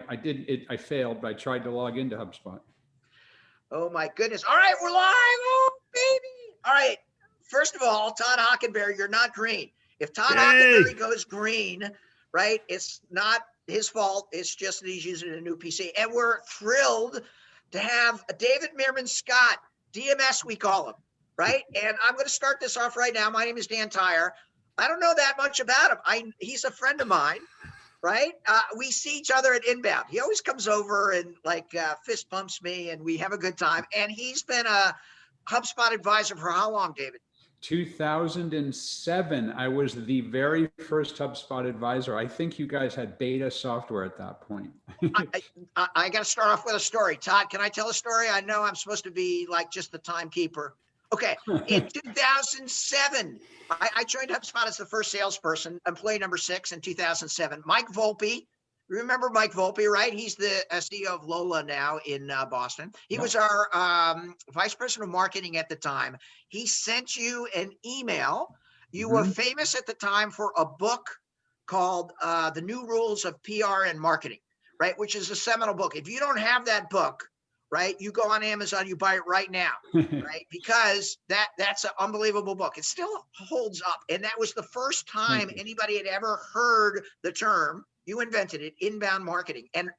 I did it. I failed, but I tried to log into HubSpot. Oh my goodness. All right, we're live. Oh, baby. All right. First of all, Todd Hockenberry, you're not green. If Todd Hockenberry goes green, right, it's not his fault. It's just that he's using a new PC. And we're thrilled to have David Meerman Scott, DMS we call him, right? And I'm going to start this off right now. My name is Dan Tyre. I don't know that much about him. He's a friend of mine. Right? We see each other at Inbound. He always comes over and like fist bumps me and we have a good time. And he's been a HubSpot advisor for how long, David? 2007. I was the very first HubSpot advisor. I think you guys had beta software at that point. I got to start off with a story. Todd, can I tell a story? I know I'm supposed to be like just the timekeeper. Okay, in 2007, I joined HubSpot as the first salesperson, employee number 6 in 2007. Mike Volpe, remember Mike Volpe, right? He's the CEO of Lola now in Boston. He was our vice president of marketing at the time. He sent you an email. You were famous at the time for a book called The New Rules of PR and Marketing, right? Which is a seminal book. If you don't have that book, right, you go on Amazon, you buy it right now, right? Because that's an unbelievable book. It still holds up. And that was the first time anybody had ever heard the term, you invented it, inbound marketing. And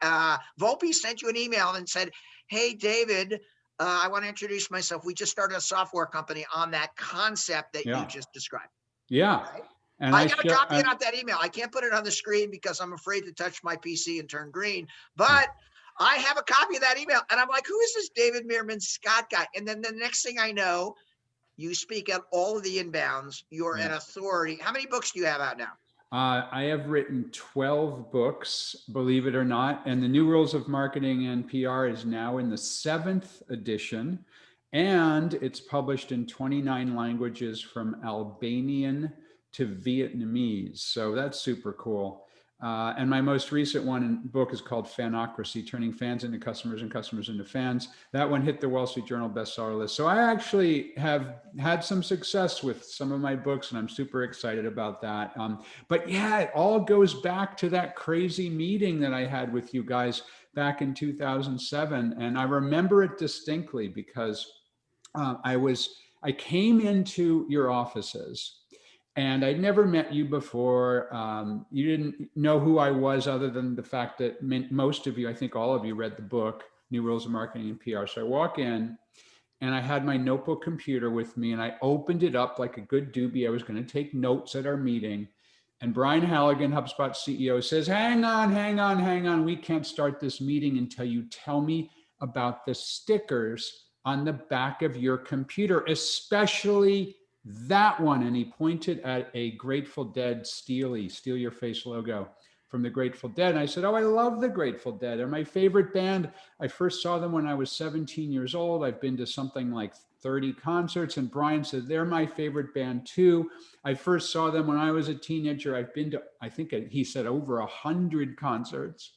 Volpe sent you an email and said, hey, David, I want to introduce myself. We just started a software company on that concept that you just described. Yeah. Right? And I got a copy of that email. I can't put it on the screen because I'm afraid to touch my PC and turn green, but I have a copy of that email and I'm like, who is this David Meerman Scott guy? And then the next thing I know, you speak at all of the inbounds. You're an authority. How many books do you have out now? I have written 12 books, believe it or not. And the New Rules of Marketing and PR is now in the 7th edition. And it's published in 29 languages from Albanian to Vietnamese. So that's super cool. And my most recent book is called Fanocracy, Turning Fans into Customers and Customers into Fans. That one hit the Wall Street Journal bestseller list. So I actually have had some success with some of my books and I'm super excited about that. But yeah, it all goes back to that crazy meeting that I had with you guys back in 2007. And I remember it distinctly because I came into your offices and I'd never met you before. You didn't know who I was other than the fact that most of you, I think all of you, read the book, New Rules of Marketing and PR. So I walk in and I had my notebook computer with me and I opened it up like a good doobie. I was going to take notes at our meeting. And Brian Halligan, HubSpot CEO, says, hang on. We can't start this meeting until you tell me about the stickers on the back of your computer, especially that one. And he pointed at a Grateful Dead Steal Your Face logo from the Grateful Dead. And I said, oh, I love the Grateful Dead. They're my favorite band. I first saw them when I was 17 years old. I've been to something like 30 concerts. And Brian said, they're my favorite band too. I first saw them when I was a teenager. I've been to, I think he said, over 100 concerts.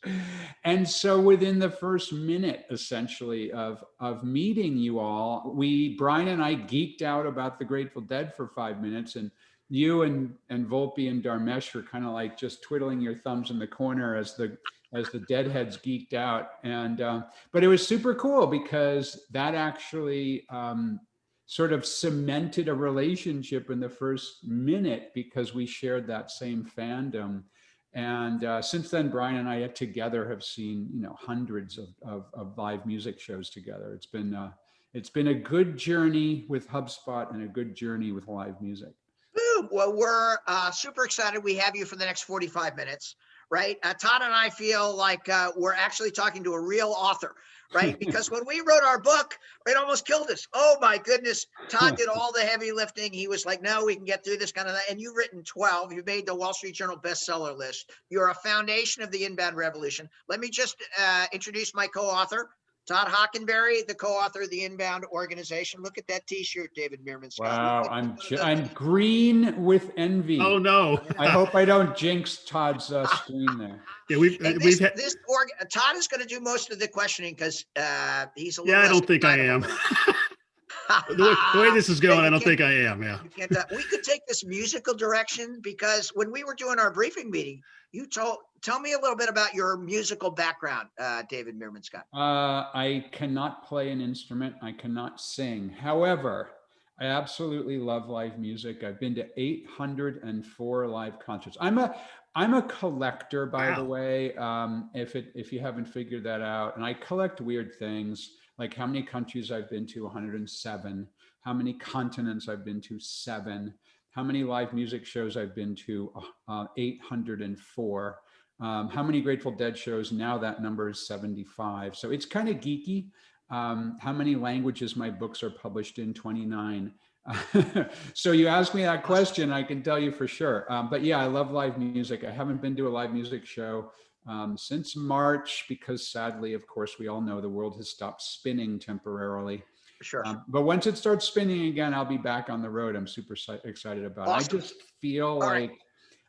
And so within the first minute, essentially, of meeting you all, Brian and I geeked out about the Grateful Dead for 5 minutes. And you and Volpe and Dharmesh were kind of like just twiddling your thumbs in the corner as the Deadheads geeked out. And but it was super cool because that actually sort of cemented a relationship in the first minute because we shared that same fandom. And since then, Brian and I together have seen hundreds of live music shows together. It's been a good journey with HubSpot and a good journey with live music. Boom. Well, we're super excited. We have you for the next 45 minutes, right? Todd and I feel like we're actually talking to a real author, right? Because when we wrote our book, it almost killed us. Oh my goodness. Todd did all the heavy lifting. He was like, no, we can get through this kind of thing. And you've written 12. You made the Wall Street Journal bestseller list. You're a foundation of the inbound revolution. Let me just introduce my co-author, Todd Hockenberry, the co-author of the Inbound Organization. Look at that T-shirt, David Meerman Scott. Wow, I'm green with envy. Oh no! I hope I don't jinx Todd's screen there. Yeah, Todd is going to do most of the questioning because he's a little. Yeah, I don't think I am. The way this is Yeah, going, I you don't can't, think I am. Yeah. you can't, we could take this musical direction because when we were doing our briefing meeting, tell me a little bit about your musical background, David Meerman Scott. I cannot play an instrument. I cannot sing. However, I absolutely love live music. I've been to 804 live concerts. I'm a collector, by the Wow. way. If you haven't figured that out, and I collect weird things like how many countries I've been to, 107. How many continents I've been to, 7. How many live music shows I've been to, 804. How many Grateful Dead shows? Now that number is 75. So it's kind of geeky. How many languages my books are published in? 29. So you ask me that question, I can tell you for sure. But yeah, I love live music. I haven't been to a live music show since March because sadly, of course, we all know the world has stopped spinning temporarily. Sure. But once it starts spinning again, I'll be back on the road. I'm super excited about it. Awesome. I just feel like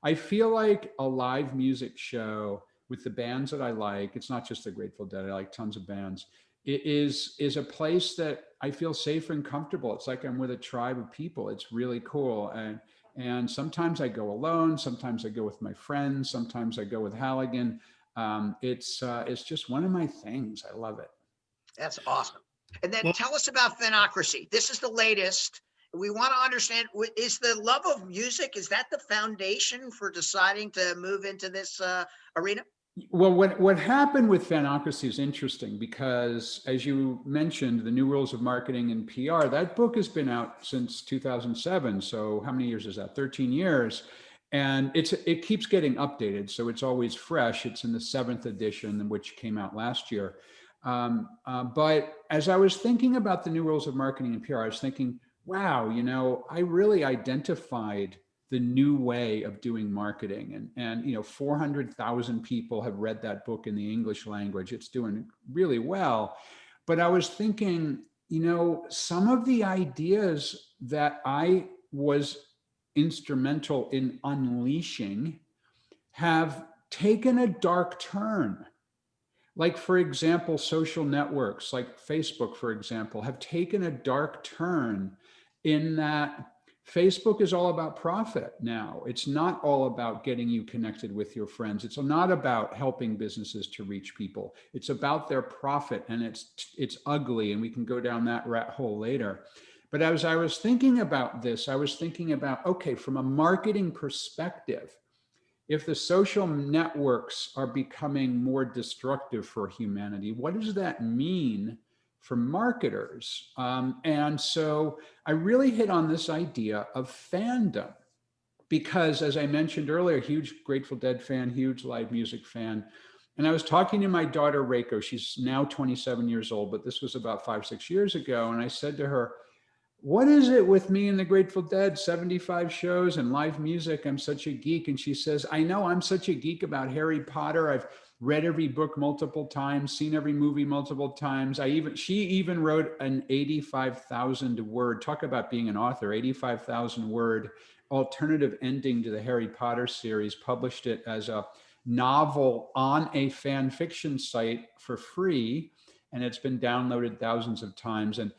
I feel like a live music show with the bands that I like. It's not just the Grateful Dead. I like tons of bands. It is a place that I feel safe and comfortable. It's like I'm with a tribe of people. It's really cool. And sometimes I go alone. Sometimes I go with my friends. Sometimes I go with Halligan. It's just one of my things. I love it. That's awesome. And then Well- tell us about Fanocracy. This is the latest. We want to understand, is the love of music, is that the foundation for deciding to move into this arena? Well, what happened with Fanocracy is interesting because, as you mentioned, the New Rules of Marketing and PR, that book has been out since 2007. So how many years is that? 13 years. And it keeps getting updated. So it's always fresh. It's in the 7th edition, which came out last year. But as I was thinking about the New Rules of Marketing and PR, I was thinking, wow, I really identified the new way of doing marketing. And 400,000 people have read that book in the English language. It's doing really well. But I was thinking, some of the ideas that I was instrumental in unleashing have taken a dark turn. Like, for example, social networks like Facebook, for example, have taken a dark turn in that Facebook is all about profit now. It's not all about getting you connected with your friends. It's not about helping businesses to reach people. It's about their profit, and it's ugly, and we can go down that rat hole later. But as I was thinking about this, I was thinking about, okay, from a marketing perspective, if the social networks are becoming more destructive for humanity, what does that mean for marketers? And so I really hit on this idea of fandom because, as I mentioned earlier, huge Grateful Dead fan, huge live music fan. And I was talking to my daughter, Reiko. She's now 27 years old, but this was about 5-6 years ago. And I said to her, what is it with me and the Grateful Dead, 75 shows and live music? I'm such a geek. And she says, I know, I'm such a geek about Harry Potter. I've read every book multiple times, seen every movie multiple times. She even wrote an 85,000 word, talk about being an author, 85,000 word alternative ending to the Harry Potter series, published it as a novel on a fan fiction site for free. And it's been downloaded thousands of times. And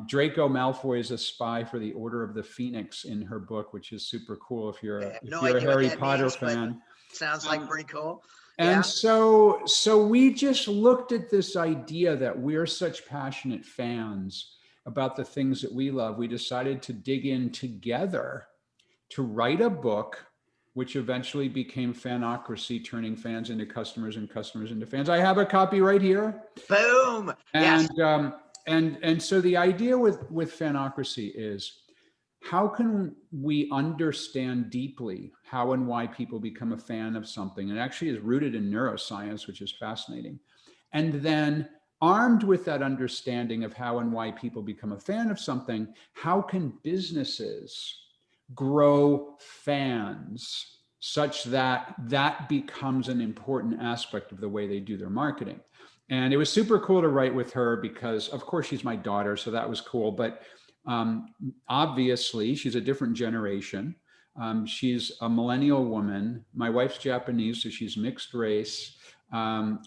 Draco Malfoy is a spy for the Order of the Phoenix in her book, which is super cool if you're a Harry Potter fan. Sounds like pretty cool. And so we just looked at this idea that we're such passionate fans about the things that we love. We decided to dig in together to write a book, which eventually became Fanocracy, turning fans into customers and customers into fans. I have a copy right here. Boom. And yes. And so the idea with Fanocracy is, how can we understand deeply how and why people become a fan of something? And actually is rooted in neuroscience, which is fascinating. And then armed with that understanding of how and why people become a fan of something, how can businesses grow fans such that that becomes an important aspect of the way they do their marketing? And it was super cool to write with her because, of course, she's my daughter, so that was cool. But obviously, she's a different generation. She's a millennial woman. My wife's Japanese, so she's mixed race.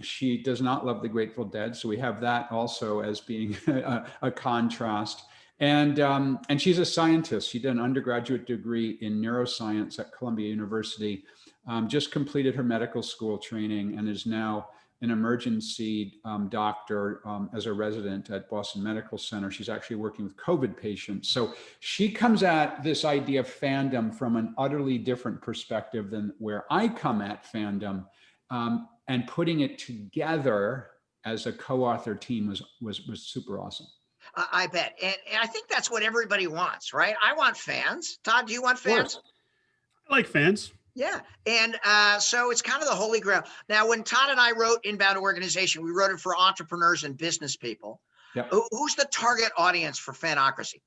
She does not love the Grateful Dead, so we have that also as being a contrast. And she's a scientist. She did an undergraduate degree in neuroscience at Columbia University, just completed her medical school training, and is now an emergency doctor as a resident at Boston Medical Center. She's actually working with COVID patients. So she comes at this idea of fandom from an utterly different perspective than where I come at fandom, and putting it together as a co-author team was super awesome. I bet. And I think that's what everybody wants, right? I want fans. Todd, do you want fans? I like fans. Yeah. And so it's kind of the holy grail. Now, when Todd and I wrote Inbound Organization, we wrote it for entrepreneurs and business people. Yep. Who's the target audience for Fanocracy?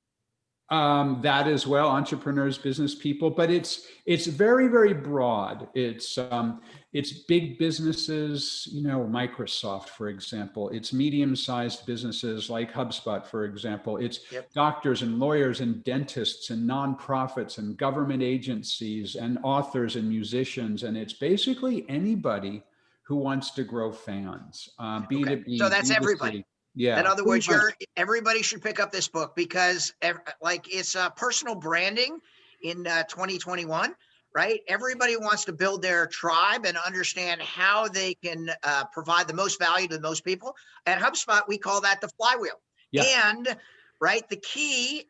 That as well, entrepreneurs, business people, but it's very, very broad. It's big businesses, Microsoft, for example. It's medium-sized businesses like HubSpot, for example. It's doctors and lawyers and dentists and nonprofits and government agencies and authors and musicians. And it's basically anybody who wants to grow fans. B2B, so that's B2C. Everybody. Yeah. In other words, everybody should pick up this book because it's personal branding in 2021, right? Everybody wants to build their tribe and understand how they can provide the most value to the most people. At HubSpot, we call that the flywheel. Yeah. And right, the key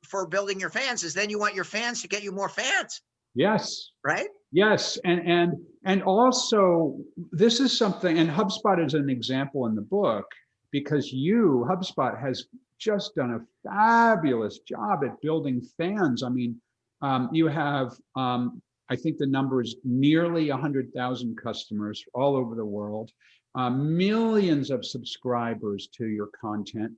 for building your fans is then you want your fans to get you more fans. Yes. Right. Yes. And also this is something, and HubSpot is an example in the book, because HubSpot has just done a fabulous job at building fans. I mean, you have, I think the number is nearly 100,000 customers all over the world, millions of subscribers to your content,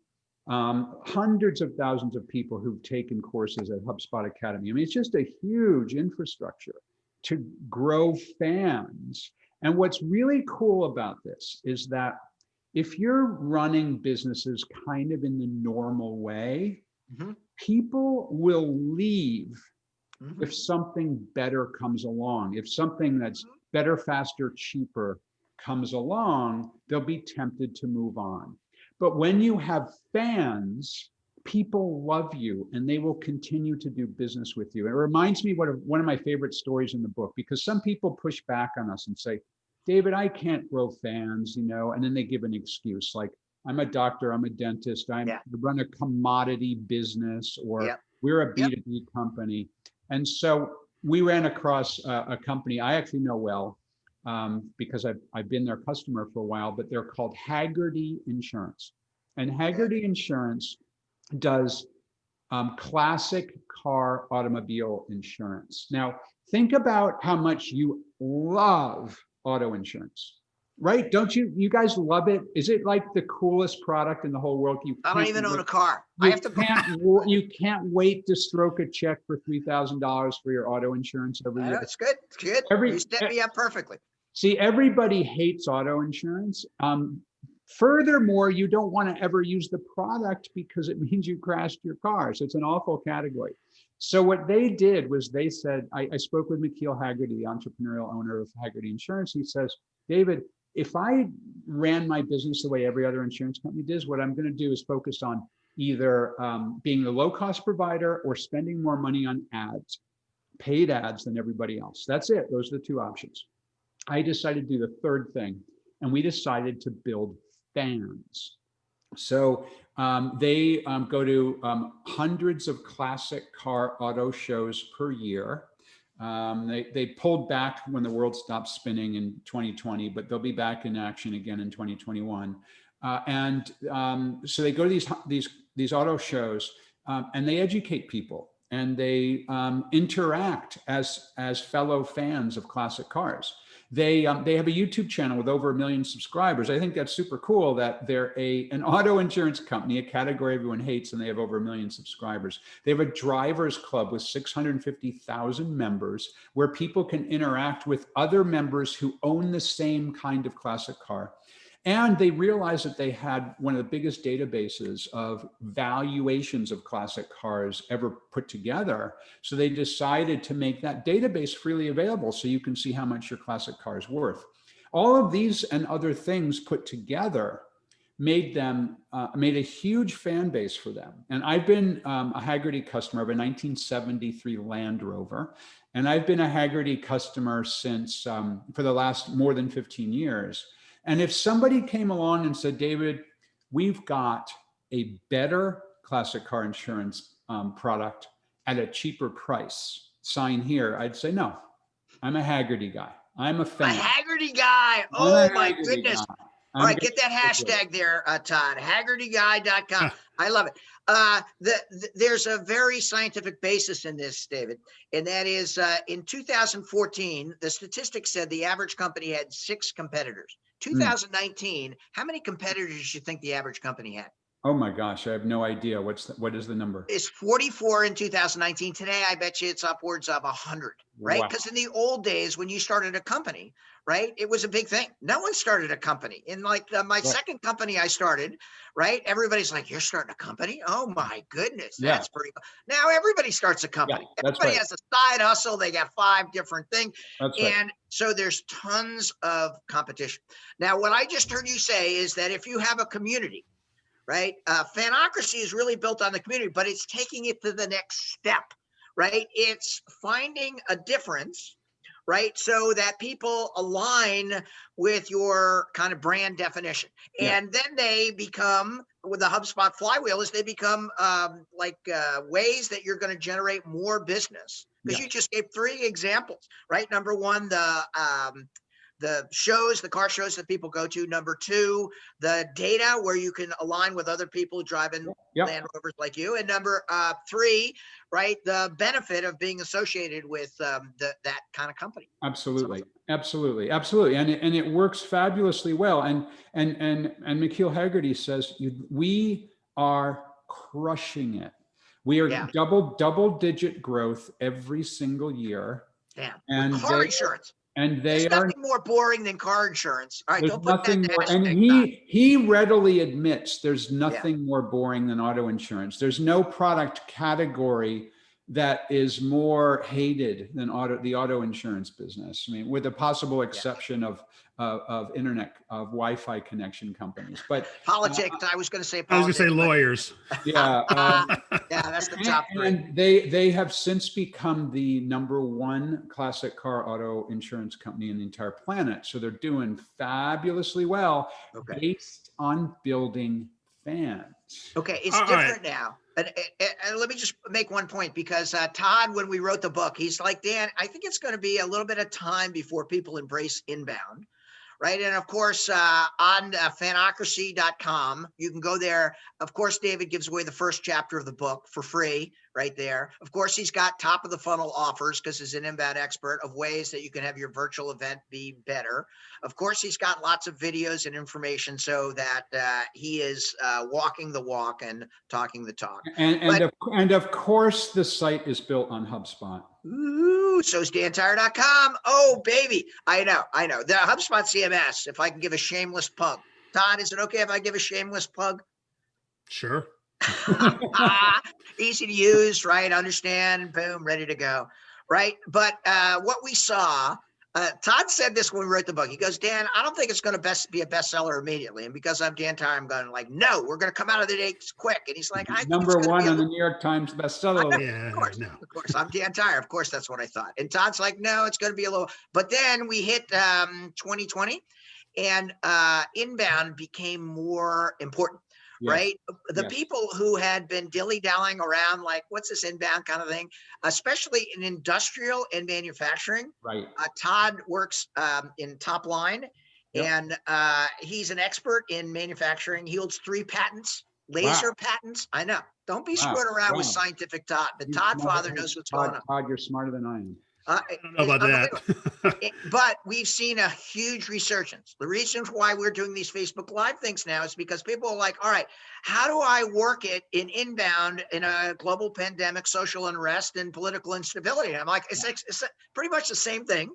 hundreds of thousands of people who've taken courses at HubSpot Academy. I mean, it's just a huge infrastructure to grow fans. And what's really cool about this is that if you're running businesses kind of in the normal way, people will leave if something better comes along. If something that's better, faster, cheaper comes along, they'll be tempted to move on. But when you have fans, people love you and they will continue to do business with you. It reminds me of one of my favorite stories in the book, because some people push back on us and say, David, I can't grow fans, and then they give an excuse like, I'm a doctor, I'm a dentist, I run a commodity business, or we're a B2B company. And so we ran across a company I actually know well, because I've been their customer for a while, but they're called Hagerty Insurance. And Hagerty Insurance does classic car automobile insurance. Now, think about how much you love auto insurance, right? Don't you guys love it? Is it like the coolest product in the whole world? I don't even own a car. You can't wait to stroke a check for $3,000 for your auto insurance every year. That's good. It's good. You set me up perfectly. See, everybody hates auto insurance. Furthermore, you don't want to ever use the product because it means you crashed your car. So it's an awful category. So what they did was they said, I spoke with McKeel Hagerty, the entrepreneurial owner of Hagerty Insurance. He says, David, if I ran my business the way every other insurance company does, what I'm going to do is focus on either being the low-cost provider or spending more money on ads, paid ads than everybody else. That's it. Those are the two options. I decided to do the third thing, and we decided to build fans. So they go to hundreds of classic car auto shows per year. They pulled back when the world stopped spinning in 2020, but they'll be back in action again in 2021. So they go to these auto shows and they educate people and they interact as fellow fans of classic cars. They have a YouTube channel with over 1 million subscribers. I think that's super cool that they're an auto insurance company, a category everyone hates, and they have over 1 million subscribers. They have a drivers club with 650,000 members where people can interact with other members who own the same kind of classic car. And they realized that they had one of the biggest databases of valuations of classic cars ever put together. So they decided to make that database freely available so you can see how much your classic car is worth. All of these and other things put together made a huge fan base for them. And I've been a Hagerty customer of a 1973 Land Rover, and I've been a Hagerty customer since for the last more than 15 years. And if somebody came along and said, David, we've got a better classic car insurance product at a cheaper price, sign here, I'd say, no, I'm a Hagerty guy. I'm a fan. A Hagerty guy. I'm a Oh my Hagerty goodness. guy. All right, get that hashtag there, Todd, HagertyGuy.com. I love it. There's a very scientific basis in this, David, and that is in 2014, the statistics said the average company had 6 competitors. 2019, how many competitors do you think the average company had? Oh my gosh, I have no idea. What is the number? It's 44 in 2019. Today, I bet you it's upwards of 100, right? Wow. Because in the old days, when you started a company, right, it was a big thing. No one started a company. In like my second company I started, right? Everybody's like, you're starting a company? Oh my goodness, that's pretty cool. Now everybody starts a company. Everybody has a side hustle. They got 5 different things. And so there's tons of competition. Now, what I just heard you say is that if you have a community, right? Fanocracy is really built on the community, but it's taking it to the next step, right? It's finding a difference, right? So that people align with your kind of brand definition. And then they become, with the HubSpot flywheel, is they become ways that you're going to generate more business. Because you just gave 3 examples, right? Number 1, the shows, the car shows that people go to. Number 2, the data where you can align with other people driving Land Rovers like you. And number 3, right, the benefit of being associated with that kind of company. Absolutely, absolutely, absolutely, and it works fabulously well. And McKeel Hagerty says we are crushing it. We are double-digit growth every single year. Yeah, and car insurance. And there's nothing more boring than car insurance. All right, don't put that in the more. And he readily admits there's nothing more boring than auto insurance. There's no product category that is more hated than the auto insurance business. I mean, with the possible exception of internet, of Wi-Fi connection companies. But politics. I was going to say politics. I was going to say lawyers. Yeah, that's the top 3. And they have since become the #1 classic car auto insurance company in the entire planet. So they're doing fabulously well based on building fans. Okay, it's different now. And let me just make one point, because Todd, when we wrote the book, he's like, Dan, I think it's going to be a little bit of time before people embrace inbound. Right. And of course, on Fanocracy.com, you can go there. Of course, David gives away the first chapter of the book for free right there. Of course, he's got top of the funnel offers, because he's an inbound expert, of ways that you can have your virtual event be better. Of course, he's got lots of videos and information so that he is walking the walk and talking the talk. And of course, the site is built on HubSpot. Ooh, so's DanTire.com. Oh, baby. I know. The HubSpot CMS, if I can give a shameless plug. Todd, is it okay if I give a shameless plug? Sure. Easy to use, right? Understand, boom, ready to go, right? But what we saw, Todd said this when we wrote the book. He goes, Dan, I don't think it's going to be a bestseller immediately. And because I'm Dan Tire, I'm going like, no, we're going to come out of the dates quick. And he's like, I think #1 on the New York Times bestseller. Yeah, of course, I'm Dan Tire. Of course, that's what I thought. And Todd's like, no, it's going to be a little. But then we hit 2020, and inbound became more important. Right? The people who had been dilly-dallying around, like, what's this inbound kind of thing, especially in industrial and manufacturing. Right. Todd works in Top Line, and he's an expert in manufacturing. He holds 3 patents, laser patents. I know. Don't be screwing around with scientific Todd. The Todd father knows what's going on. Todd, you're smarter than I am. I don't know about that. But we've seen a huge resurgence. The reason why we're doing these Facebook Live things now is because people are like, all right, how do I work it in inbound in a global pandemic, social unrest, and political instability? And I'm like, it's pretty much the same thing,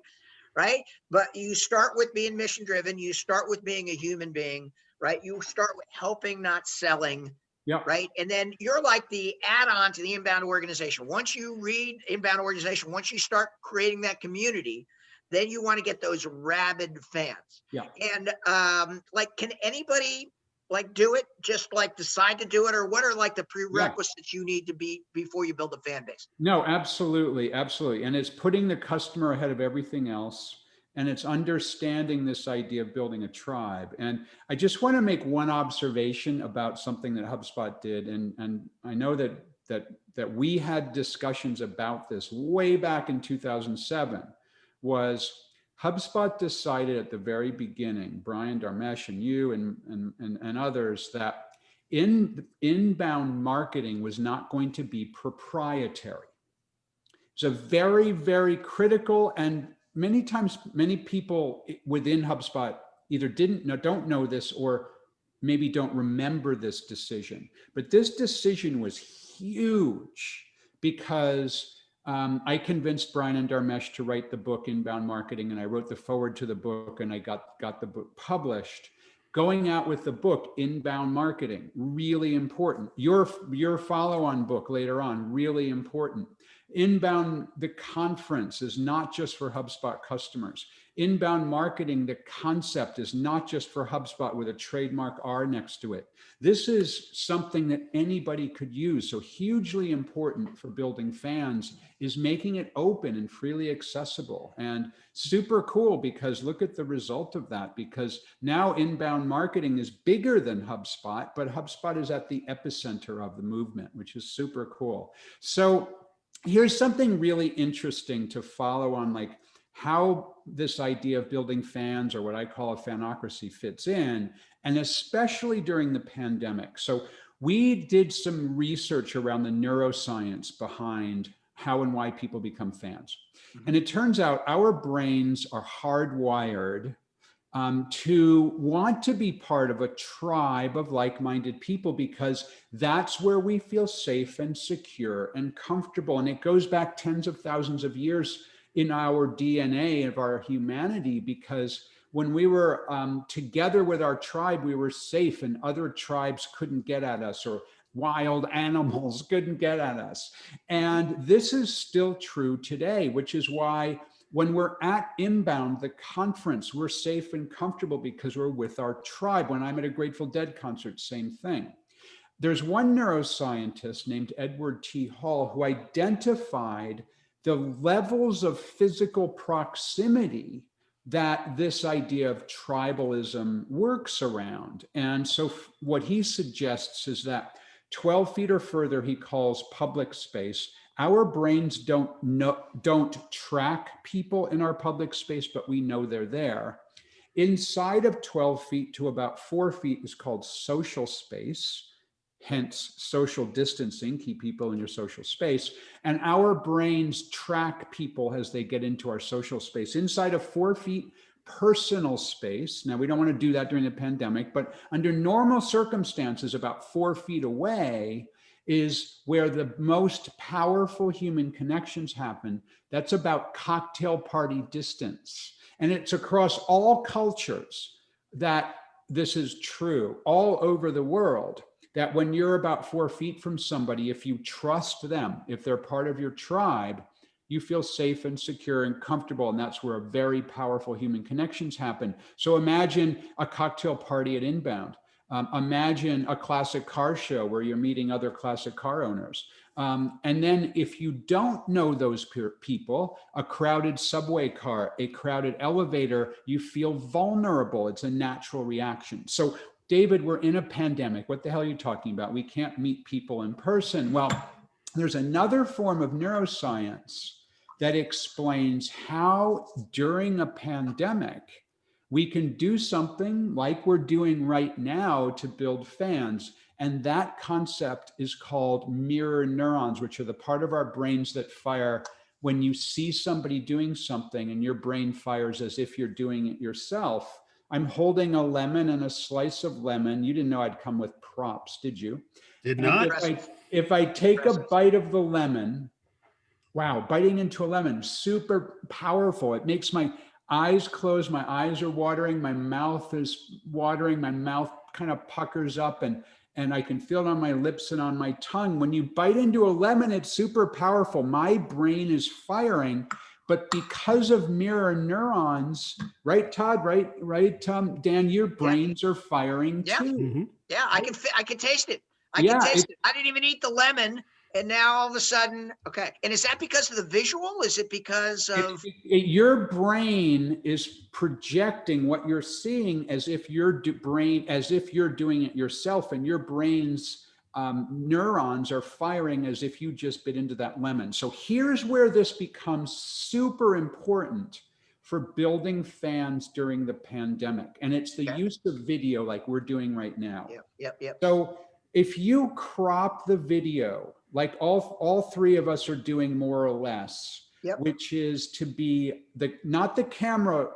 right? But you start with being mission driven. You start with being a human being, right? You start with helping, not selling. Yeah. Right. And then you're like the add-on to the inbound organization. Once you read inbound organization, once you start creating that community, then you want to get those rabid fans. Yeah. And can anybody like do it? Just like decide to do it, or what are like the prerequisites you need to be before you build a fan base? No, absolutely, absolutely. And it's putting the customer ahead of everything else. And it's understanding this idea of building a tribe. And I just want to make one observation about something that HubSpot did. And I know that we had discussions about this way back in 2007, was HubSpot decided at the very beginning, Brian Darmesh and you and others, that inbound marketing was not going to be proprietary. It's a very, very critical, and many times, many people within HubSpot either don't know this, or maybe don't remember this decision. But this decision was huge because I convinced Brian and Darmesh to write the book Inbound Marketing, and I wrote the foreword to the book, and I got the book published. Going out with the book Inbound Marketing, really important. Your follow-on book later on, really important. Inbound, the conference, is not just for HubSpot customers. Inbound marketing, the concept, is not just for HubSpot with a trademark R next to it. This is something that anybody could use. So hugely important for building fans is making it open and freely accessible. And super cool, because look at the result of that, because now inbound marketing is bigger than HubSpot, but HubSpot is at the epicenter of the movement, which is super cool. So here's something really interesting to follow on, like how this idea of building fans, or what I call a fanocracy, fits in, and especially during the pandemic. So we did some research around the neuroscience behind how and why people become fans. And it turns out our brains are hardwired to want to be part of a tribe of like-minded people, because that's where we feel safe and secure and comfortable. And it goes back tens of thousands of years in our DNA of our humanity, because when we were together with our tribe, we were safe, and other tribes couldn't get at us, or wild animals couldn't get at us. And this is still true today, which is why when we're at Inbound, the conference, we're safe and comfortable because we're with our tribe. When I'm at a Grateful Dead concert, same thing. There's one neuroscientist named Edward T. Hall who identified the levels of physical proximity that this idea of tribalism works around. And so what he suggests is that 12 feet or further, he calls public space. Our brains don't track people in our public space, but we know they're there. Inside of 12 feet to about 4 feet is called social space, hence social distancing, keep people in your social space. And our brains track people as they get into our social space. Inside of 4 feet, personal space. Now, we don't want to do that during the pandemic, but under normal circumstances, about 4 feet away is where the most powerful human connections happen. That's about cocktail party distance. And it's across all cultures that this is true, all over the world, that when you're about 4 feet from somebody, if you trust them, if they're part of your tribe, you feel safe and secure and comfortable. And that's where very powerful human connections happen. So imagine a cocktail party at Inbound. Imagine a classic car show where you're meeting other classic car owners. And then if you don't know those people, a crowded subway car, a crowded elevator, you feel vulnerable. It's a natural reaction. So David, we're in a pandemic. What the hell are you talking about? We can't meet people in person. Well, there's another form of neuroscience that explains how during a pandemic, we can do something like we're doing right now to build fans. And that concept is called mirror neurons, which are the part of our brains that fire when you see somebody doing something and your brain fires as if you're doing it yourself. I'm holding a lemon and a slice of lemon. You didn't know I'd come with props, did you? Did And not. if I take a bite of the lemon, wow, biting into a lemon, super powerful. It makes my eyes close, my eyes are watering, my mouth is watering, my mouth kind of puckers up, and I can feel it on my lips and on my tongue. When you bite into a lemon, it's super powerful. My brain is firing, But because of mirror neurons, right, Todd, right, Dan, your brains are firing Yeah. too. Mhm. Yeah, I can taste it. I Yeah, can taste it. I didn't even eat the lemon, and now all of a sudden, okay. And is that because of the visual? Is it because of your brain is projecting what you're seeing as if your as if you're doing it yourself, and your brain's neurons are firing as if you just bit into that lemon. So here's where this becomes super important for building fans during the pandemic, and it's the use of video like we're doing right now. Yep. So if you crop the video, like all three of us are doing more or less, which is to be not the camera,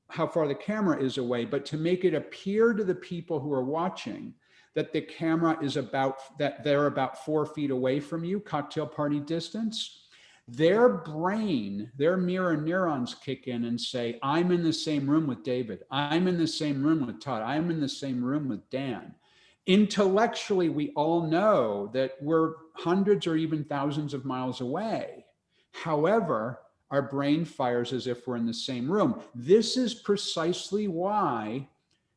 how far the camera is away, but to make it appear to the people who are watching that the camera is that they're about 4 feet away from you, cocktail party distance. Their brain, their mirror neurons kick in and say, I'm in the same room with David. I'm in the same room with Todd. I'm in the same room with Dan. Intellectually, we all know that we're hundreds or even thousands of miles away. However, our brain fires as if we're in the same room. This is precisely why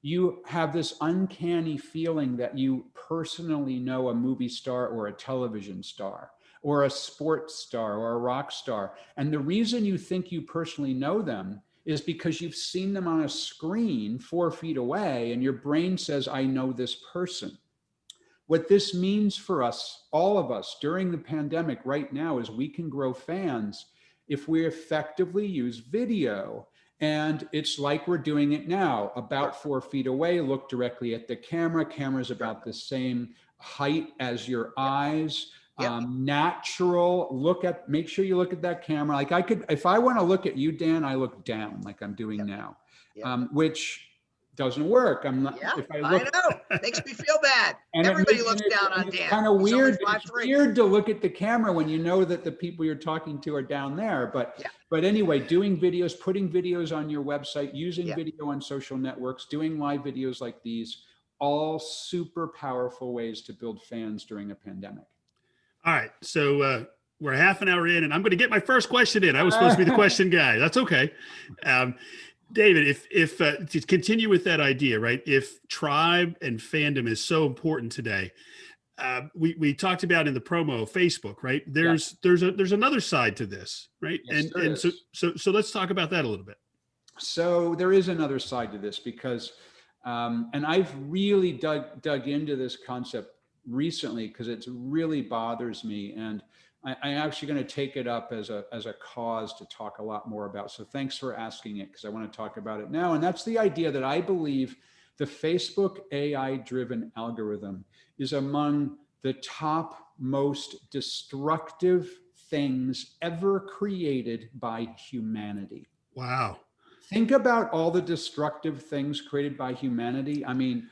you have this uncanny feeling that you personally know a movie star or a television star or a sports star or a rock star. And the reason you think you personally know them is because you've seen them on a screen 4 feet away, and your brain says, I know this person. What this means for us, all of us, during the pandemic right now is we can grow fans if we effectively use video. And it's like we're doing it now, about 4 feet away, look directly at the camera. Camera's about the same height as your eyes. Natural, make sure you look at that camera. Like if I want to look at you, Dan, I look down like I'm doing now, which doesn't work. I'm not, if I look, I know, makes me feel bad. and Everybody looks down on Dan. It's kind of weird. It's weird to look at the camera when you know that the people you're talking to are down there. But anyway, doing videos, putting videos on your website, using video on social networks, doing live videos like these, all super powerful ways to build fans during a pandemic. All right. So we're half an hour in, and I'm going to get my first question in. I was supposed to be the question guy. That's okay. David, if to continue with that idea, right? If tribe and fandom is so important today, we talked about in the promo of Facebook, right? There's another side to this, right? Yes, so let's talk about that a little bit. So there is another side to this because, and I've really dug into this concept recently because it really bothers me, and I'm actually going to take it up as a cause to talk a lot more about. So thanks for asking it, because I want to talk about it now. And that's the idea that I believe the Facebook AI-driven algorithm is among the top most destructive things ever created by humanity. Wow. Think about all the destructive things created by humanity. I mean,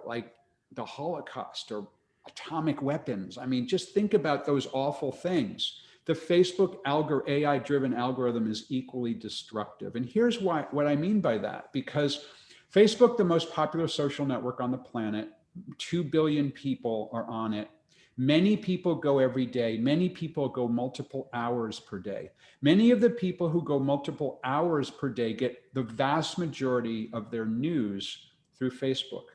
like the Holocaust or atomic weapons. I mean, just think about those awful things. The Facebook AI-driven algorithm is equally destructive. And here's what I mean by that. Because Facebook, the most popular social network on the planet, 2 billion people are on it. Many people go every day. Many people go multiple hours per day. Many of the people who go multiple hours per day get the vast majority of their news through Facebook.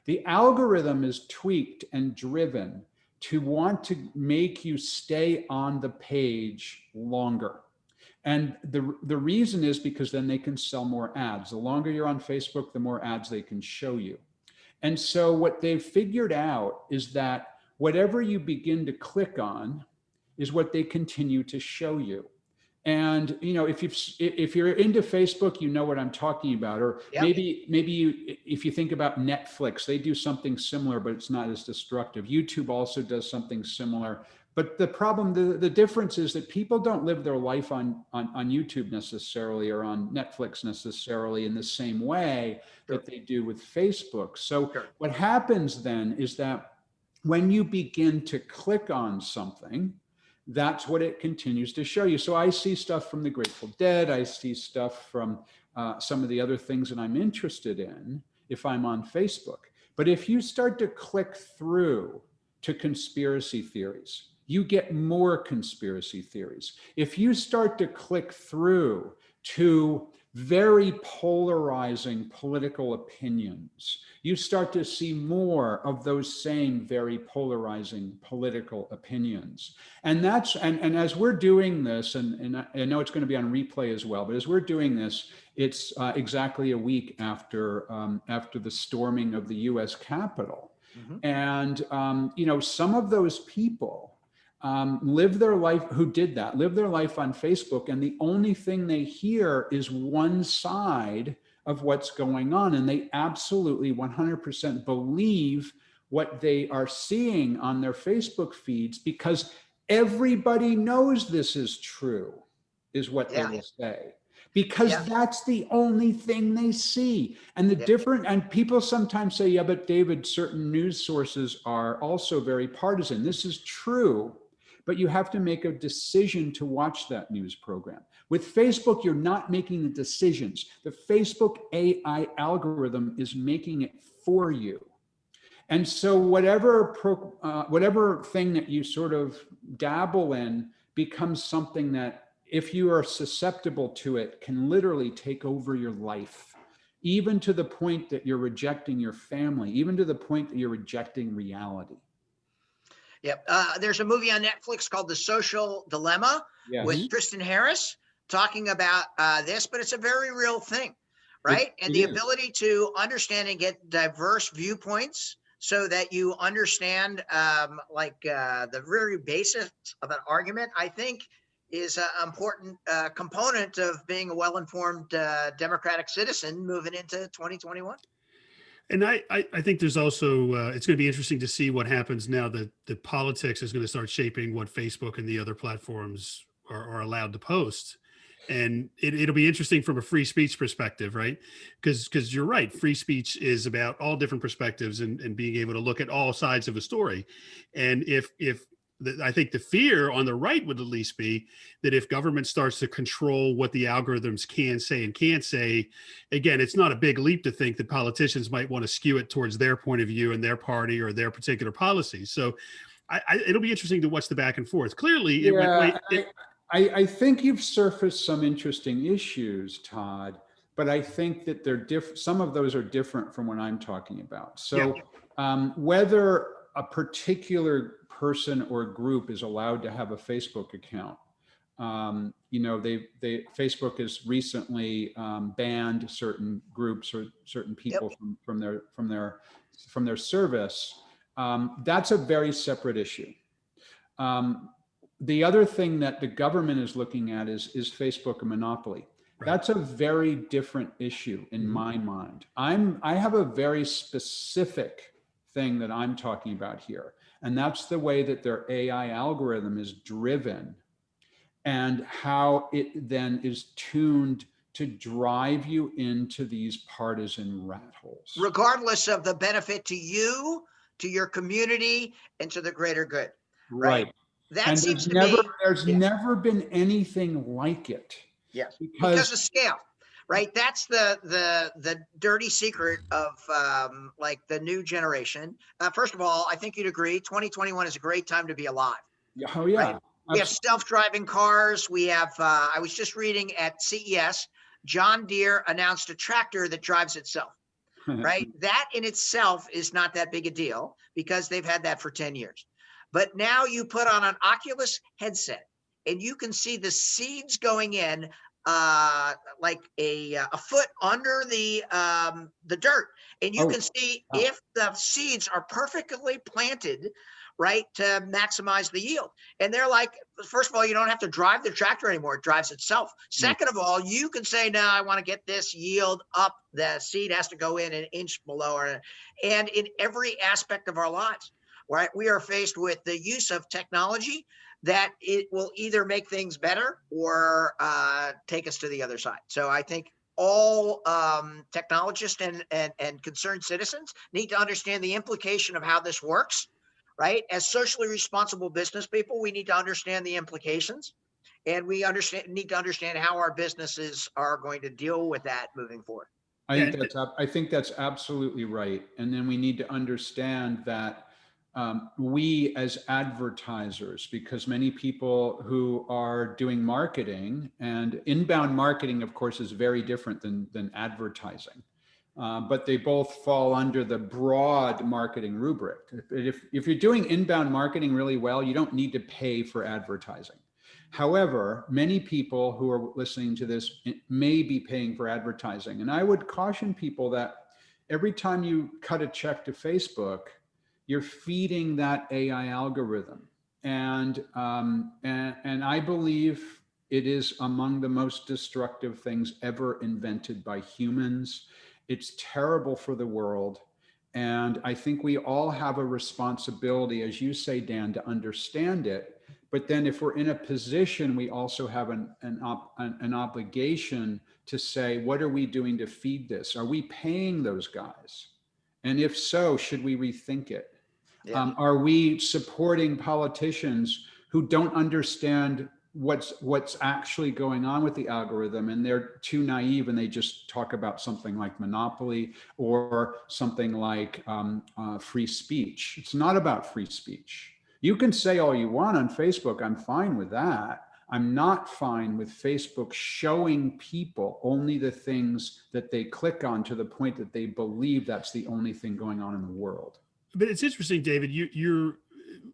The algorithm is tweaked and driven to want to make you stay on the page longer. And the reason is because then they can sell more ads. The longer you're on Facebook, the more ads they can show you. And so what they've figured out is that whatever you begin to click on is what they continue to show you. And if you're into Facebook, you know what I'm talking about. Or maybe if you think about Netflix, they do something similar, but it's not as destructive. YouTube also does something similar. But the problem, the difference is that people don't live their life on YouTube necessarily, or on Netflix necessarily in the same way that they do with Facebook. So what happens then is that when you begin to click on something, that's what it continues to show you. So I see stuff from the Grateful Dead. I see stuff from some of the other things that I'm interested in if I'm on Facebook. But if you start to click through to conspiracy theories, you get more conspiracy theories. If you start to click through to very polarizing political opinions, you start to see more of those same very polarizing political opinions. And as we're doing this, and I know it's going to be on replay as well, but as we're doing this, it's exactly a week after the storming of the US Capitol. And some of those people live their life, who did that, live their life on Facebook, and the only thing they hear is one side of what's going on. And they absolutely 100% believe what they are seeing on their Facebook feeds because everybody knows this is true, is what they will say. Because that's the only thing they see. And and people sometimes say, yeah, but David, certain news sources are also very partisan. This is true. But you have to make a decision to watch that news program. With Facebook, you're not making the decisions. The Facebook AI algorithm is making it for you. And so whatever thing that you sort of dabble in becomes something that, if you are susceptible to it, can literally take over your life, even to the point that you're rejecting your family, even to the point that you're rejecting reality. Yep. There's a movie on Netflix called The Social Dilemma with Tristan Harris talking about this, but it's a very real thing, right? And the ability to understand and get diverse viewpoints so that you understand the very basics of an argument, I think is an important component of being a well-informed democratic citizen moving into 2021. And I think there's also, it's going to be interesting to see what happens now that the politics is going to start shaping what Facebook and the other platforms are allowed to post. And it'll be interesting from a free speech perspective, right? Because you're right, free speech is about all different perspectives and being able to look at all sides of a story. And I think the fear on the right would at least be that if government starts to control what the algorithms can say and can't say, again, it's not a big leap to think that politicians might want to skew it towards their point of view and their party or their particular policies. So it'll be interesting to watch the back and forth. Clearly, I think you've surfaced some interesting issues, Todd, but I think that they're different. Some of those are different from what I'm talking about. So whether a particular person or group is allowed to have a Facebook account. Facebook has recently banned certain groups or certain people from their service. That's a very separate issue. The other thing that the government is looking at is Facebook a monopoly? Right. That's a very different issue in my mind. I have a very specific thing that I'm talking about here. And that's the way that their AI algorithm is driven and how it then is tuned to drive you into these partisan rat holes. Regardless of the benefit to you, to your community, and to the greater good. Right. That and seems there's never been anything like it. Yes, because of scale. Right. That's the dirty secret of the new generation. First of all, I think you'd agree 2021 is a great time to be alive. Oh, yeah. Right? We have self-driving cars. We have I was just reading at CES, John Deere announced a tractor that drives itself. Right. That in itself is not that big a deal because they've had that for 10 years. But now you put on an Oculus headset and you can see the seeds going in like a foot under the dirt, and you can see if the seeds are perfectly planted, right, to maximize the yield. And they're like, first of all, you don't have to drive the tractor anymore; it drives itself. Second of all, you can say, "No, I want to get this yield up." The seed has to go in an inch below, and in every aspect of our lives, right, we are faced with the use of technology that it will either make things better or take us to the other side. So I think all technologists and concerned citizens need to understand the implication of how this works, right? As socially responsible business people, we need to understand the implications, and we need to understand how our businesses are going to deal with that moving forward. I think that's absolutely right. And then we need to understand that we as advertisers, because many people who are doing marketing, and inbound marketing, of course, is very different than advertising. But they both fall under the broad marketing rubric. If you're doing inbound marketing really well, you don't need to pay for advertising. However, many people who are listening to this may be paying for advertising. And I would caution people that every time you cut a check to Facebook, you're feeding that AI algorithm. And I believe it is among the most destructive things ever invented by humans. It's terrible for the world. And I think we all have a responsibility, as you say, Dan, to understand it. But then if we're in a position, we also have an obligation to say, what are we doing to feed this? Are we paying those guys? And if so, should we rethink it? Yeah. Are we supporting politicians who don't understand what's actually going on with the algorithm, and they're too naive and they just talk about something like monopoly or something like free speech? It's not about free speech. You can say all you want on Facebook. I'm fine with that. I'm not fine with Facebook showing people only the things that they click on to the point that they believe that's the only thing going on in the world. But it's interesting, David,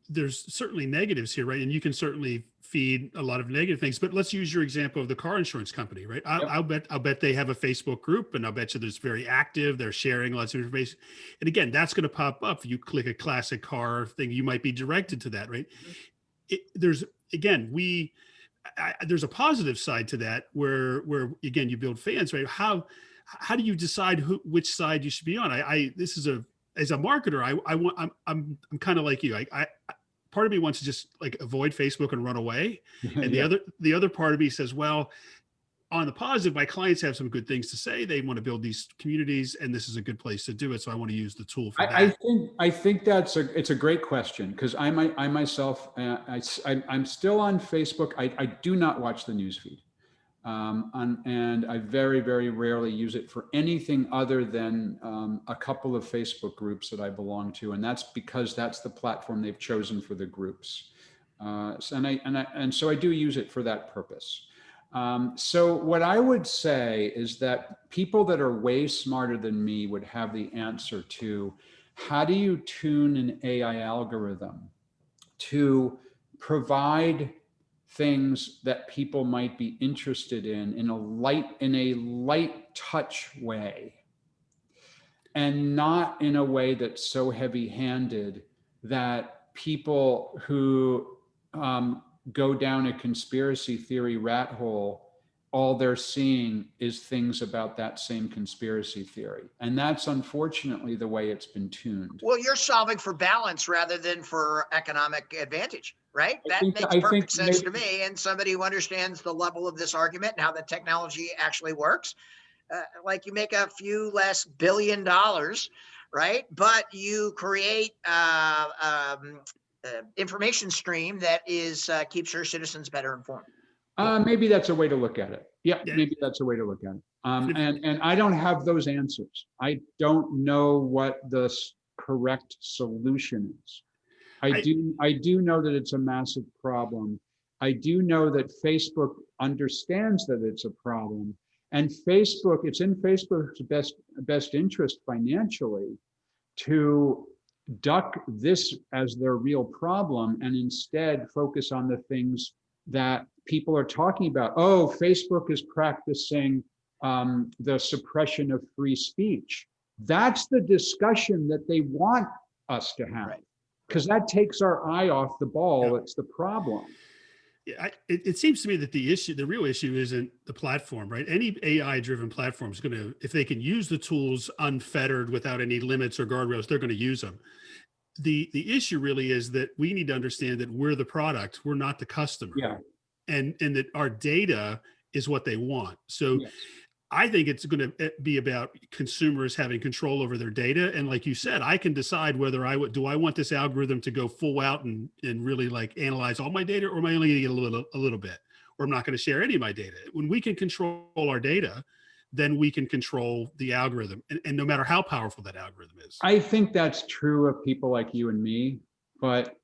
there's certainly negatives here, right? And you can certainly feed a lot of negative things, but let's use your example of the car insurance company, right? I'll bet they have a Facebook group, and I'll bet you there's very active. They're sharing lots of information. And again, that's going to pop up. You click a classic car thing, you might be directed to that, right? There's a positive side to that where again, you build fans, right? How do you decide which side you should be on? As a marketer, I'm kind of like you. I part of me wants to just like avoid Facebook and run away, and the other part of me says, well, on the positive, my clients have some good things to say. They want to build these communities, and this is a good place to do it. So I want to use the tool for that. I think it's a great question, because I myself, I'm still on Facebook. I do not watch the newsfeed. And I very, very rarely use it for anything other than a couple of Facebook groups that I belong to, and that's because that's the platform they've chosen for the groups. And so I do use it for that purpose. So what I would say is that people that are way smarter than me would have the answer to how do you tune an AI algorithm to provide things that people might be interested in a light touch way, and not in a way that's so heavy-handed that people who go down a conspiracy theory rat hole, all they're seeing is things about that same conspiracy theory. And that's unfortunately the way it's been tuned. Well, you're solving for balance rather than for economic advantage, right? That makes perfect sense to me. And somebody who understands the level of this argument and how the technology actually works, like you make a few less $1 billion, right? But you create information stream that keeps your citizens better informed. Maybe that's a way to look at it. Yeah, maybe that's a way to look at it. And I don't have those answers. I don't know what the correct solution is. I do know that it's a massive problem. I do know that Facebook understands that it's a problem, and it's in Facebook's best interest financially to duck this as their real problem and instead focus on the things that people are talking about. Oh, Facebook is practicing the suppression of free speech. That's the discussion that they want us to have, because that takes our eye off the ball. It's the problem. Yeah, it seems to me that the real issue isn't the platform, right? Any AI-driven platform is going to, if they can use the tools unfettered without any limits or guardrails, they're going to use them. The issue really is that we need to understand that we're the product, we're not the customer. Yeah. And that our data is what they want. So yes. I think it's going to be about consumers having control over their data. And like you said, I can decide whether I want this algorithm to go full out and really like analyze all my data, or am I only going to get a little bit, or I'm not going to share any of my data. When we can control our data, then we can control the algorithm, and no matter how powerful that algorithm is. I think that's true of people like you and me. But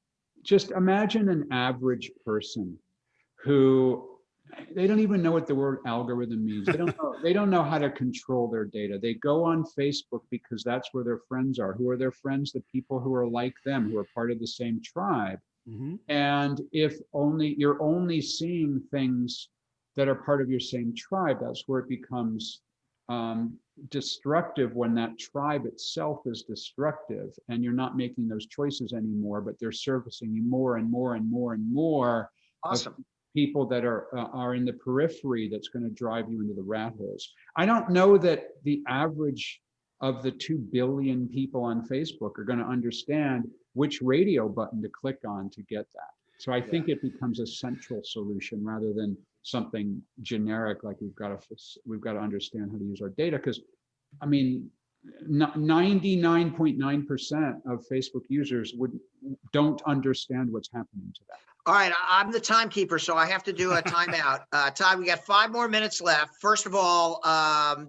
just imagine an average person who they don't even know what the word algorithm means. They don't know how to control their data. They go on Facebook because that's where their friends are. Who are their friends? The people who are like them, who are part of the same tribe. Mhm. And if only you're only seeing things that are part of your same tribe, that's where it becomes destructive, when that tribe itself is destructive and you're not making those choices anymore, but they're servicing you more and more and more and more of Awesome. people that are in the periphery, that's going to drive you into the rat holes. I don't know that the average of the 2 billion people on Facebook are going to understand which radio button to click on to get that. So I think it becomes a central solution rather than something generic, like we've got to understand how to use our data. Because I mean, 99.9% of Facebook users don't understand what's happening to them. All right, I'm the timekeeper, so I have to do a timeout. Todd, we got 5 more minutes left. First of all,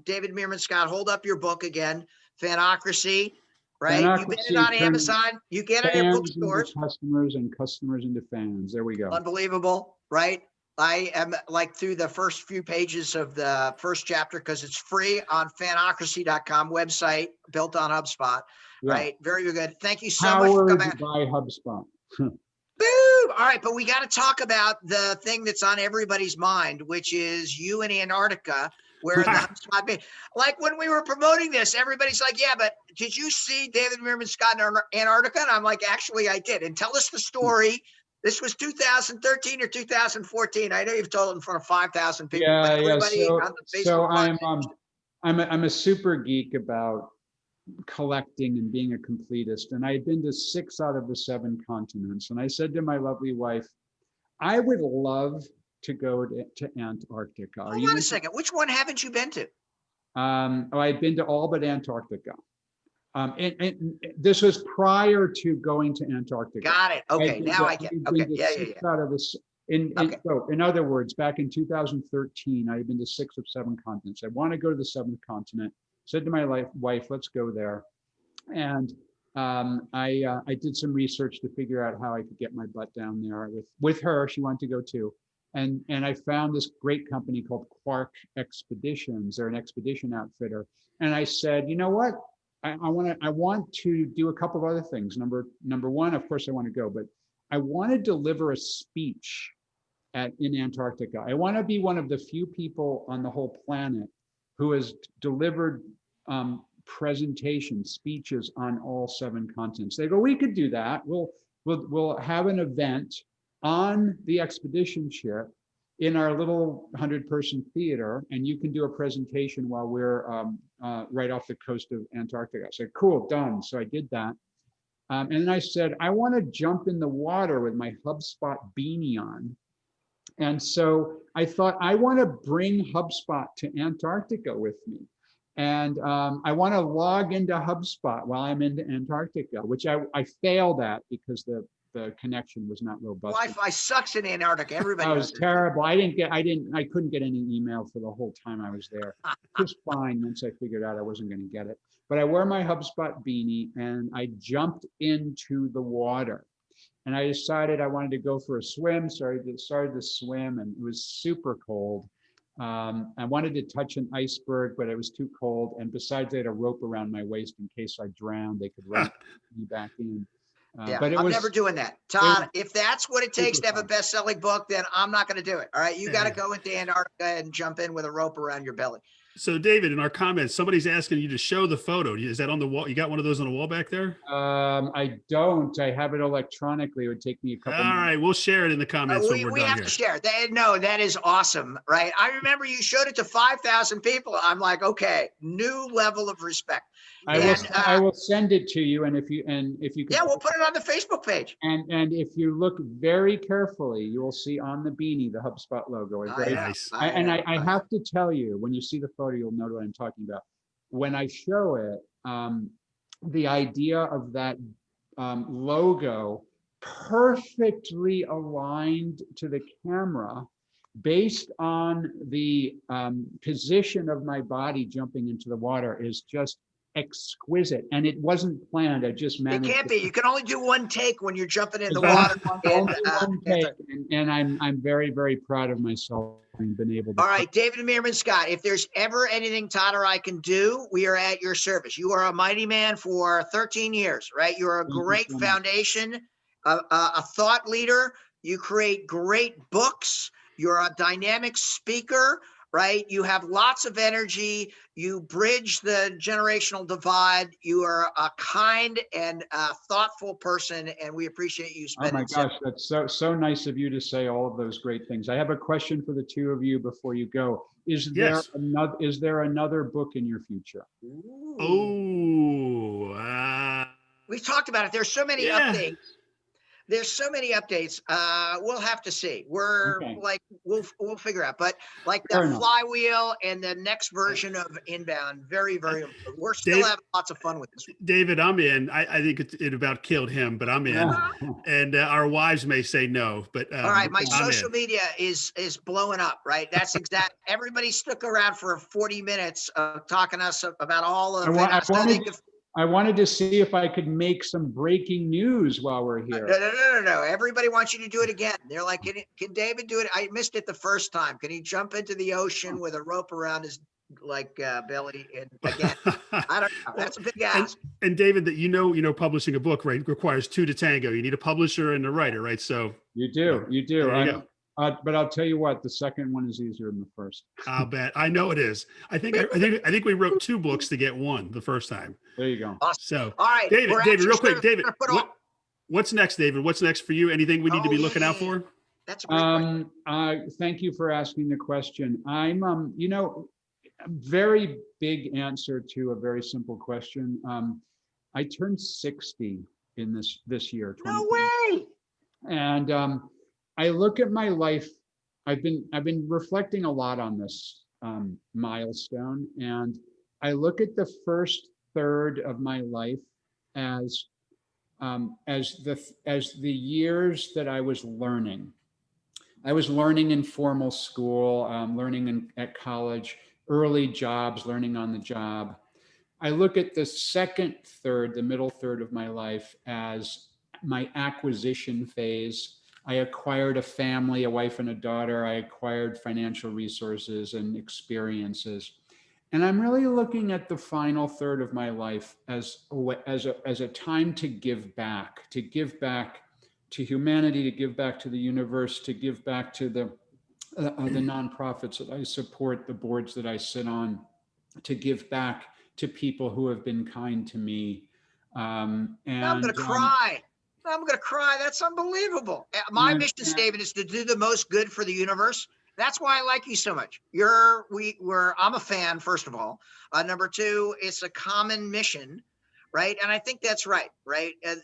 David Meerman Scott, hold up your book again, Fanocracy, right? You get it Fanocracy on turns Amazon. You get it at your fans into bookstores. customers and customers into fans. There we go. Unbelievable, right? I am like through the first few pages of the first chapter because it's free on fanocracy.com website built on HubSpot, Yeah. right? Very good. Thank you so much for Powered coming. by HubSpot. Boom! All right, but we got to talk about the thing that's on everybody's mind, which is you in Antarctica, where the HubSpot be. Like when we were promoting this, everybody's like, "Yeah, but did you see David Meerman Scott in Antarctica?" And I'm like, "Actually, I did." And tell us the story. This was 2013 or 2014. I know you've told it in front of 5,000 people, but everybody on the Facebook I'm a super geek about collecting and being a completist, and I had been to 6 out of the 7 continents, and I said to my lovely wife, I would love to go to Antarctica. Hold on a second. Which one haven't you been to? I'd been to all but Antarctica. And this was prior to going to Antarctica. Got it. Okay, now I get it. Okay, yeah. Out of this, so in other words, back in 2013, I had been to 6 of 7 continents. I want to go to the 7th continent. Said to my wife, let's go there. And I did some research to figure out how I could get my butt down there with her. She wanted to go too. And I found this great company called Quark Expeditions. They're an expedition outfitter. And I said, you know what? I want to do a couple of other things. Number one, of course, I want to go, but I want to deliver a speech in Antarctica. I want to be one of the few people on the whole planet who has delivered presentation speeches on all 7 continents. They go, we could do that. We'll have an event on the expedition ship in our little 100-person theater, and you can do a presentation while we're right off the coast of Antarctica. I said, cool, done. So I did that. And then I said, I want to jump in the water with my HubSpot beanie on. And so I thought, I want to bring HubSpot to Antarctica with me. And I want to log into HubSpot while I'm in Antarctica, which I failed at because the connection was not robust. Wi-Fi sucks in Antarctica. Everybody knows. It was terrible. I couldn't get any email for the whole time I was there. Just fine once I figured out I wasn't going to get it. But I wore my HubSpot beanie and I jumped into the water. And I decided I wanted to go for a swim. So I started to swim, and it was super cold. I wanted to touch an iceberg, but it was too cold. And besides, they had a rope around my waist in case I drowned. They could run me back in. But I'm never doing that. Todd, if that's what it takes to have a best-selling book, then I'm not going to do it. All right. You got to go into Antarctica and jump in with a rope around your belly. So David, in our comments, somebody's asking you to show the photo. Is that on the wall? You got one of those on the wall back there? I don't. I have it electronically. It would take me a couple minutes. All right, we'll share it in the comments when we're done here. We have to share. That is awesome, right? I remember you showed it to 5,000 people. I'm like, okay, new level of respect. I will send it to you, and if you can, we'll put it on the Facebook page. And if you look very carefully, you will see on the beanie the HubSpot logo. Nice. I have to tell you, when you see the photo, you'll know what I'm talking about. When I show it, the idea of that logo perfectly aligned to the camera, based on the position of my body jumping into the water, is just exquisite, and it wasn't planned. I just It managed. can't be. You can only do one take when you're jumping in the Exactly. water. Only one take, and I'm very, very proud of myself having been able to. All right, David Meerman Scott, if there's ever anything Todd or I can do, we are at your service. You are a mighty man for 13 years, right? You're a Thank you great so much. foundation, a thought leader. You create great books. You're a dynamic speaker, right? You have lots of energy. You bridge the generational divide. You are a kind and thoughtful person, and we appreciate you Oh spending. my gosh, that's so nice of you to say all of those great things. I have a question for the two of you before you go. Is there another book in your future? Oh, We've talked about it. There's so many updates. There's so many updates. We'll have to see. We're like, we'll figure out. But like the flywheel and the next version of Inbound, very, very important. We're still having lots of fun with this. David, I'm in. I think it about killed him, but I'm in. And our wives may say no, but all right, my social media is blowing up, right? That's exact. Everybody stuck around for 40 minutes talking to us about all of it. I wanted to see if I could make some breaking news while we're here. No. Everybody wants you to do it again. They're like, can David do it? I missed it the first time. Can he jump into the ocean with a rope around his belly? And again, I don't know. That's a big ask. And David, that you know, publishing a book, right, requires two to tango. You need a publisher and a writer, right? So you do. There you go. But I'll tell you what, the second one is easier than the first. I'll bet. I know it is. I think we wrote 2 books to get one the first time. There you go. Awesome. So, all right, David, real quick, David, what's next, David? What's next for you? Anything we need to be looking out for? That's a great question. Thank you for asking the question. I'm, a very big answer to a very simple question. I turned 60 in this year. No way. And I look at my life. I've been reflecting a lot on this milestone, and I look at the first third of my life as the years that I was learning. I was learning in formal school, learning at college, early jobs, learning on the job. I look at the second third, the middle third of my life, as my acquisition phase. I acquired a family, a wife and a daughter. I acquired financial resources and experiences. And I'm really looking at the final third of my life as a time to give back to humanity, to give back to the universe, to give back to the nonprofits that I support, the boards that I sit on, to give back to people who have been kind to me. I'm going to cry. I'm going to cry. That's unbelievable. My mission statement is to do the most good for the universe. That's why I like you so much. I'm a fan, first of all. Number 2, it's a common mission, right? And I think that's right?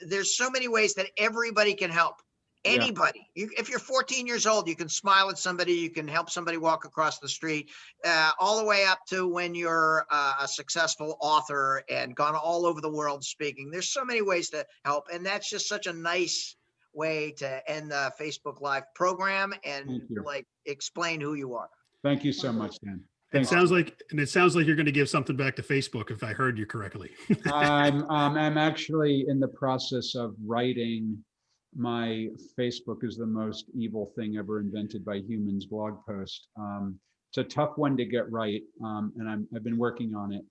There's so many ways that everybody can help. Anybody. If you're 14 years old, you can smile at somebody, you can help somebody walk across the street, all the way up to when you're a successful author and gone all over the world speaking. There's so many ways to help. And that's just such a nice way to end the Facebook Live program and explain who you are. Thank you so much, Dan. It sounds like you're going to give something back to Facebook, if I heard you correctly. I'm actually in the process of writing my Facebook is the most evil thing ever invented by humans blog post. It's a tough one to get right, and I've been working on it.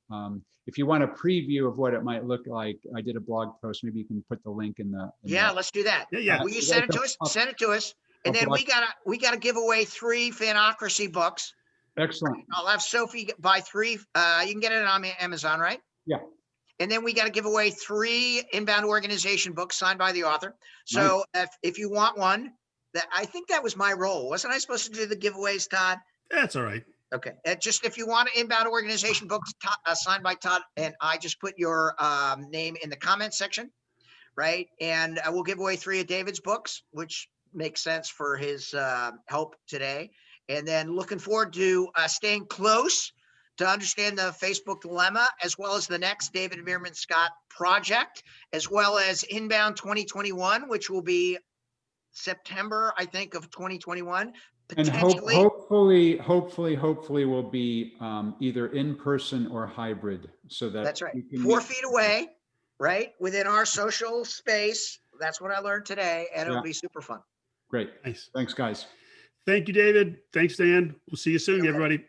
If you want a preview of what it might look like, I did a blog post. Maybe you can put the link in the. Let's do that. Will you send it to us? Send it to us, and then we gotta give away 3 Fanocracy books. Excellent. I'll have Sophie buy 3. You can get it on Amazon, right? Yeah. And then we got to give away 3 Inbound Organization books signed by the author. So if you want one, I think that was my role. Wasn't I supposed to do the giveaways, Todd? That's all right. Okay. Just if you want an Inbound Organization book signed by Todd, and I just put your name in the comment section, right? And we'll give away 3 of David's books, which makes sense for his help today. And then looking forward to staying close to understand the Facebook dilemma, as well as the next David Meerman Scott project, as well as Inbound 2021, which will be September, I think, of 2021. And potentially. hopefully will be either in person or hybrid, so that That's right. we can 4 meet. feet away, right? Within our social space. That's what I learned today. And it'll Yeah. be super fun. Great. Nice. Thanks, guys. Thank you, David. Thanks, Dan. We'll see you soon, See you later. everybody.